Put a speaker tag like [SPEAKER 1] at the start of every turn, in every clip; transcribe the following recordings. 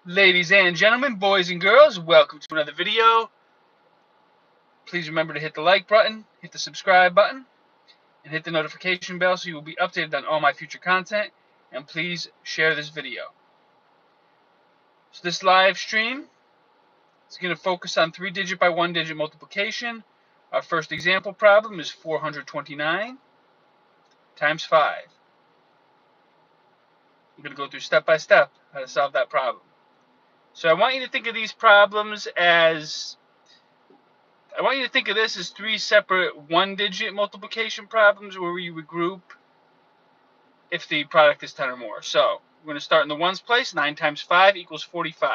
[SPEAKER 1] Ladies and gentlemen, boys and girls, welcome to another video. Please remember to hit the like button, hit the subscribe button, and hit the notification bell so you will be updated on all my future content. And please share this video. So this live stream is going to focus on 3-digit by 1-digit multiplication. Our first example problem is 429 times 5. I'm going to go through step by step how to solve that problem. So I want you to think of these problems as I want you to think of this as 3 separate 1-digit multiplication problems where we would group if the product is 10 or more. So we're going to start in the ones place. 9 times 5 equals 45.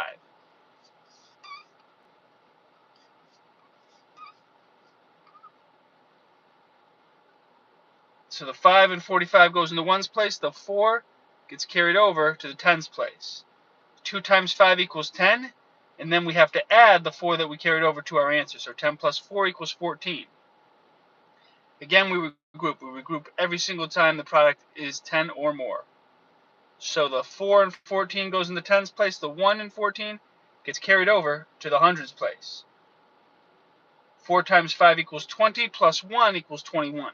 [SPEAKER 1] So the 5 and 45 goes in the ones place. The 4 gets carried over to the tens place. 2 times 5 equals 10. And then we have to add the 4 that we carried over to our answer. So 10 plus 4 equals 14. Again, we would group every single time the product is 10 or more. So the 4 and 14 goes in the tens place. The 1 and 14 gets carried over to the hundreds place. 4 times 5 equals 20 plus 1 equals 21.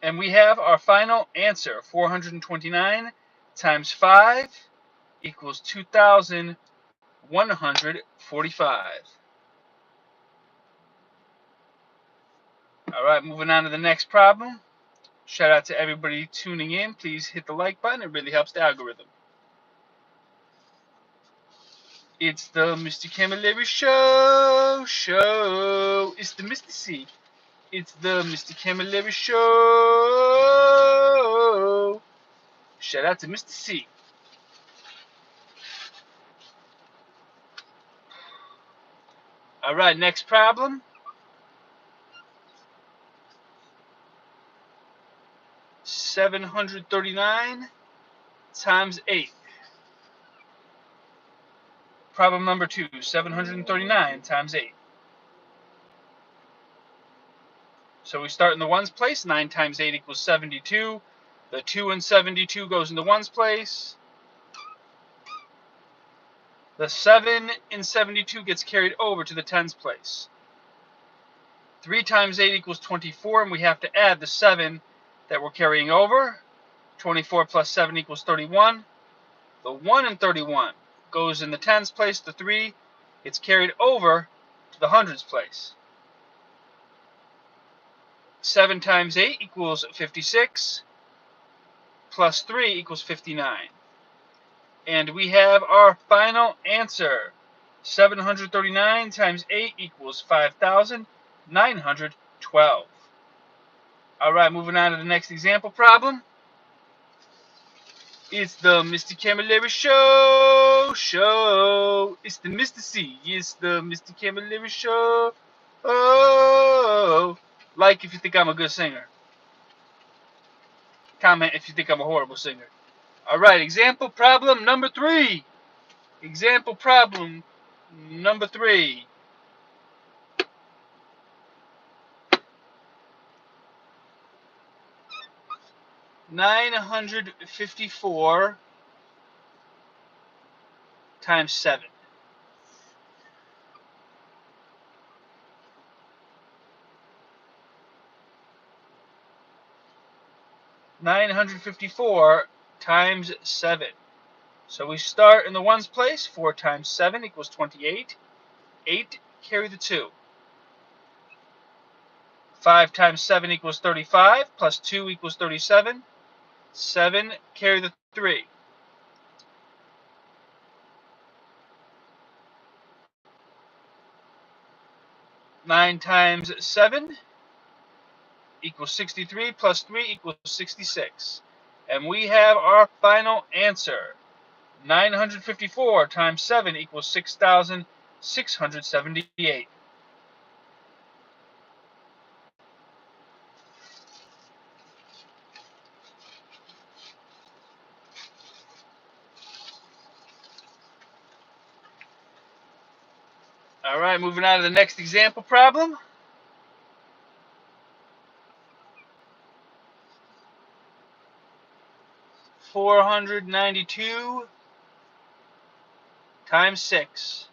[SPEAKER 1] And we have our final answer. 429 times 5 equals 2,145. All right, moving on to the next problem. Shout out to everybody tuning in. Please hit the like button. It really helps the algorithm. It's the Mr. Camilleri Show. It's the Mr. C. It's the Mr. Camilleri Show. Shout out to Mr. C. All right, next problem. 739 times 8. Problem number 2, 739 times 8. So we start in the ones place. 9 times 8 equals 72. The 2 and 72 goes in the ones place. The 7 in 72 gets carried over to the tens place. 3 times 8 equals 24, and we have to add the 7 that we're carrying over. 24 plus 7 equals 31. The 1 in 31 goes in the tens place. The 3 gets carried over to the hundreds place. 7 times 8 equals 56, plus 3 equals 59. And we have our final answer. 739 times 8 equals 5,912. All right, moving on to the next example problem. It's the Mr. Camilleri Show. It's the Mr. C. It's the Mr. Camilleri Show. Oh, like if you think I'm a good singer. Comment if you think I'm a horrible singer. All right, example problem number 3. Example problem number 3. 954 times 7. 954 times 7. So we start in the ones place. 4 times 7 equals 28. 8, carry the 2. 5 times 7 equals 35, plus 2 equals 37. 7, carry the 3. 9 times 7 equals 63, plus 3 equals 66. And we have our final answer. 954 times 7 equals 6,678. All right, moving on to the next example problem. 492 times 6.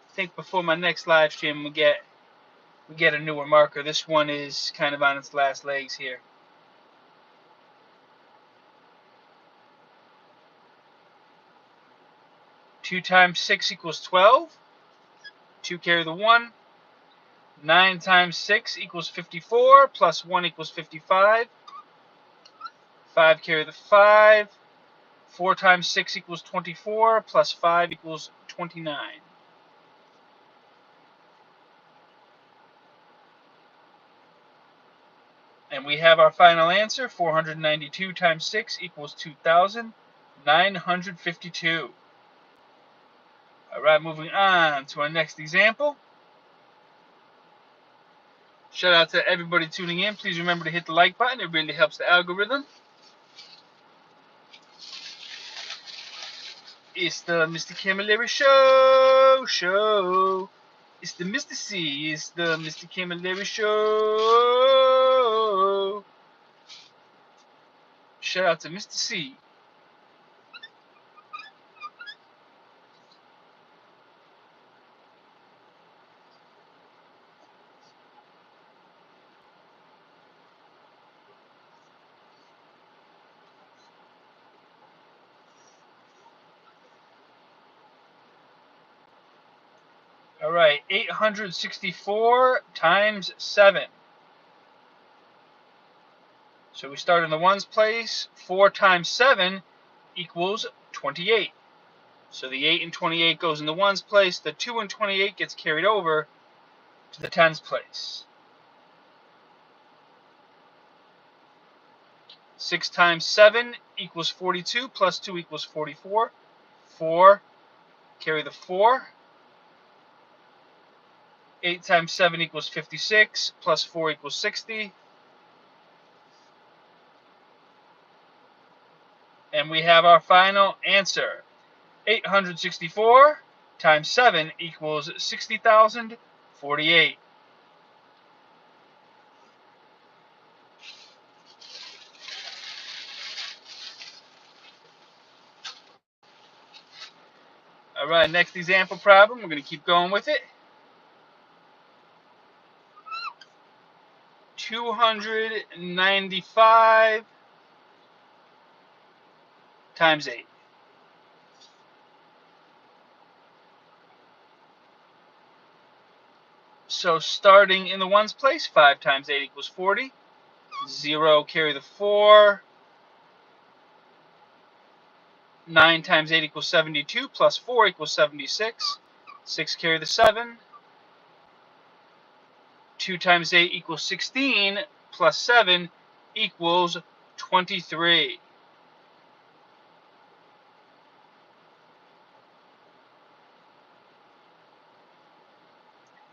[SPEAKER 1] I think before my next live stream we get a newer marker. This one is kind of on its last legs here. 2 times 6 equals 12. 2 carry the 1. 9 times 6 equals 54, plus 1 equals 55. 5 carry the 5. 4 times 6 equals 24, plus 5 equals 29. And we have our final answer. 492 times 6 equals 2,952. All right, moving on to our next example. Shout out to everybody tuning in. Please remember to hit the like button. It really helps the algorithm. It's the Mr. Camilleri show. It's the Mr. C. It's the Mr. Camilleri show. Shout out to Mr. C. All right, 864 times 7. So we start in the ones place. 4 times 7 equals 28. So the 8 and 28 goes in the ones place. The 2 and 28 gets carried over to the tens place. 6 times 7 equals 42, plus 2 equals 44. 4, carry the 4. 8 times 7 equals 56, plus 4 equals 60. And we have our final answer. 864 times 7 equals 60,048. All right, next example problem. We're going to keep going with it. 295 times 8. So starting in the ones place, 5 times 8 equals 40. 0, carry the 4. 9 times 8 equals 72, plus 4 equals 76. 6, carry the 7. 2 times 8 equals 16, plus 7 equals 23.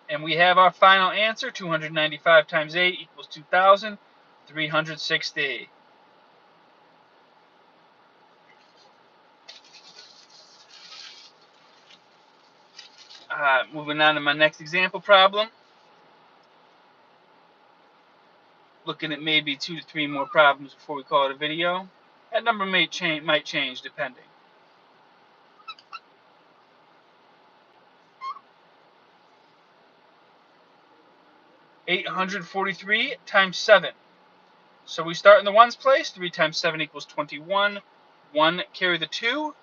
[SPEAKER 1] And we have our final answer. 295 times 8 equals 2,360. Moving on to my next example problem. Looking at maybe 2 to 3 more problems before we call it a video. That number might change depending. 843 times 7. So we start in the ones place. 3 times 7 equals 21. 1, carry the 2.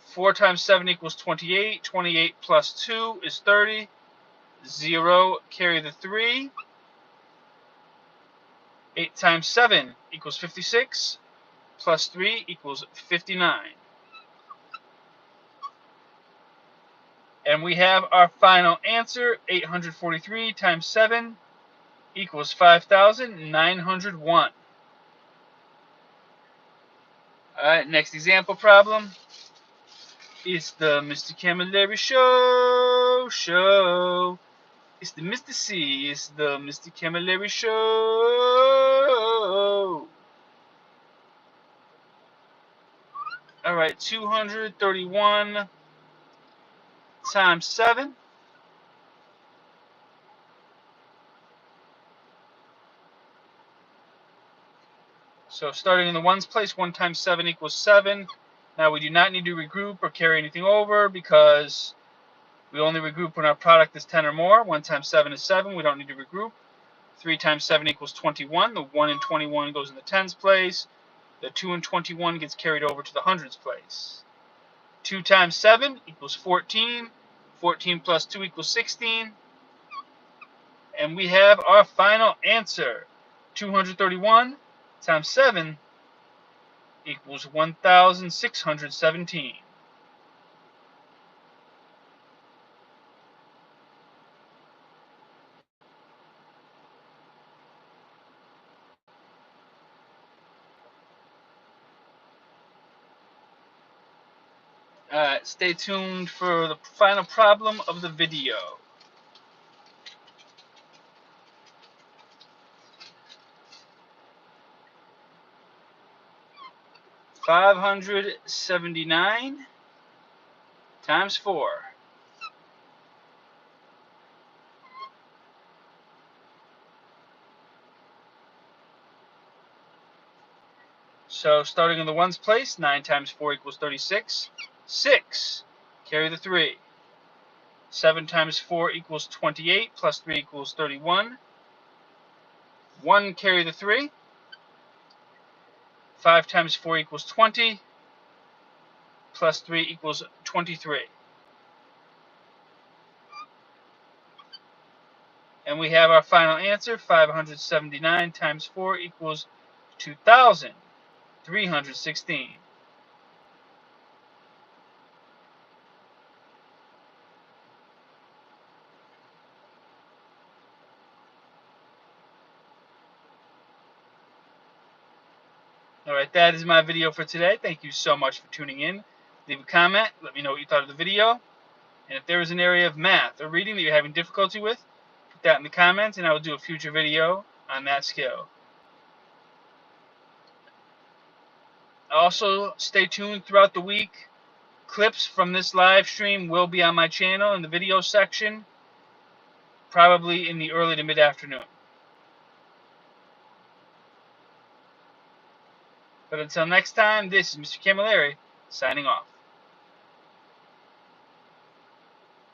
[SPEAKER 1] 4 times 7 equals 28. 28 plus 2 is 30. 0, carry the 3. 8 times 7 equals 56. Plus 3 equals 59. And we have our final answer. 843 times 7 equals 5,901. All right, next example problem. It's the Mr. Camilleri show. It's the Mr. C. It's the Mr. Camilleri show. All right, 231 times 7. So starting in the ones place, 1 times 7 equals 7. Now we do not need to regroup or carry anything over because we only regroup when our product is 10 or more. 1 times 7 is 7. We don't need to regroup. 3 times 7 equals 21. The 1 in 21 goes in the tens place. The 2 in 21 gets carried over to the hundreds place. 2 times 7 equals 14. 14 plus 2 equals 16. And we have our final answer. 231 times 7 equals 1,617. Stay tuned for the final problem of the video. $579 times 4. So starting in the ones place, 9 times 4 equals 36. 6. Carry the 3. 7 times 4 equals 28, plus 3 equals 31. 1 carry the 3. 5 times 4 equals 20, plus 3 equals 23. And we have our final answer. 579 times 4 equals 2,316. Alright, that is my video for today. Thank you so much for tuning in. Leave a comment. Let me know what you thought of the video. And if there is an area of math or reading that you're having difficulty with, put that in the comments and I will do a future video on that skill. Also, stay tuned throughout the week. Clips from this live stream will be on my channel in the video section, probably in the early to mid-afternoon. But until next time, this is Mr. Camilleri, signing off.